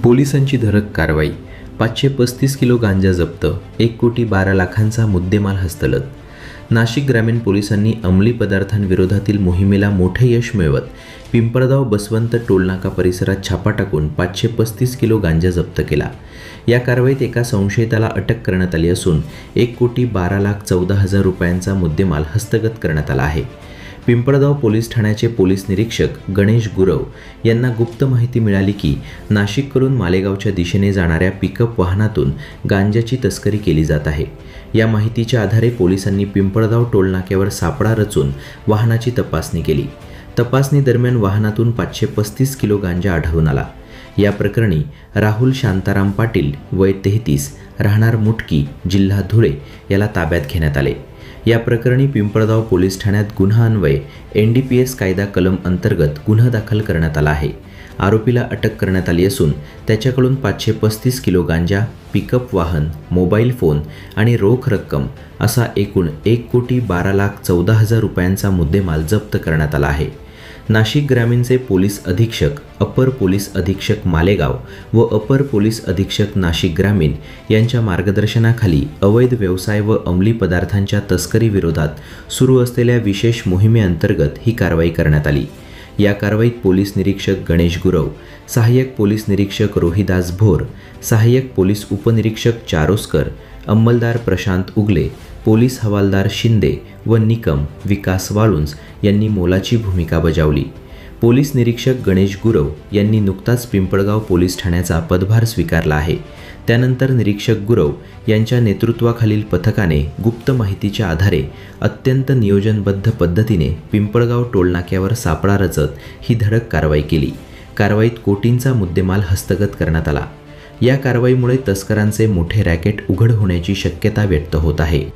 पोलिसांची धडक कारवाई. 535 किलो गांजा जप्त, 1,12,00,000चा मुद्देमाल हस्तगत. नाशिक ग्रामीण पोलिसांनी अंमली पदार्थांविरोधातील मोहिमेला मोठे यश मिळवत पिंपळगाव बसवंत टोलनाका परिसरात छापा टाकून 535 किलो गांजा जप्त केला. या कारवाईत एका संशयिताला अटक करण्यात आली असून 1,12,14,000 रुपयांचा मुद्देमाल हस्तगत करण्यात आला आहे. पिंपळगाव पोलीस ठाण्याचे पोलीस निरीक्षक गणेश गुरव यांना गुप्त माहिती मिळाली की नाशिककडून मालेगावच्या दिशेने जाणाऱ्या पिकअप वाहनातून गांजाची तस्करी केली जात आहे. या माहितीच्या आधारे पोलिसांनी पिंपळगाव टोलनाक्यावर सापळा रचून वाहनाची तपासणी केली. तपासणी दरम्यान वाहनातून 535 किलो गांजा आढळून आला. या प्रकरणी राहुल शांताराम पाटील वय 33 राहणार मुटकी जिल्हा धुळे याला ताब्यात घेण्यात आले. या प्रकरणी पिंपळगाव पोलीस ठाण्यात गुन्हा अन्वये NDPS कायदा कलम अंतर्गत गुन्हा दाखल करण्यात आला आहे. आरोपीला अटक करण्यात आली असून त्याच्याकडून 535 किलो गांजा, पिकअप वाहन, मोबाईल फोन आणि रोख रक्कम असा एकूण 1,12,14,000 रुपयांचा मुद्देमाल जप्त करण्यात आला आहे. नाशिक ग्रामीणचे पोलीस अधीक्षक, अपर पोलीस अधीक्षक मालेगाव व अपर पोलीस अधीक्षक नाशिक ग्रामीण यांच्या मार्गदर्शनाखाली अवैध व्यवसाय व अंमली पदार्थांच्या तस्करीविरोधात सुरू असलेल्या विशेष मोहिमेअंतर्गत ही कारवाई करण्यात आली. या कारवाईत पोलीस निरीक्षक गणेश गुरव, सहाय्यक पोलीस निरीक्षक रोहिदास भोर, सहाय्यक पोलीस उपनिरीक्षक चारोस्कर, अंमलदार प्रशांत उगले, पोलीस हवालदार शिंदे व निकम विकास वाळुंज यांनी मोलाची भूमिका बजावली. पोलीस निरीक्षक गणेश गुरव यांनी नुकताच पिंपळगाव पोलीस ठाण्याचा पदभार स्वीकारला आहे. त्यानंतर निरीक्षक गुरव यांच्या नेतृत्वाखालील पथकाने गुप्त माहितीच्या आधारे अत्यंत नियोजनबद्ध पद्धतीने पिंपळगाव टोलनाक्यावर सापळा रचत ही धडक कारवाई केली. कारवाईत कोटींचा मुद्देमाल हस्तगत करण्यात आला. या कारवाईमुळे तस्करांचे मोठे रॅकेट उघड होण्याची शक्यता व्यक्त होत आहे.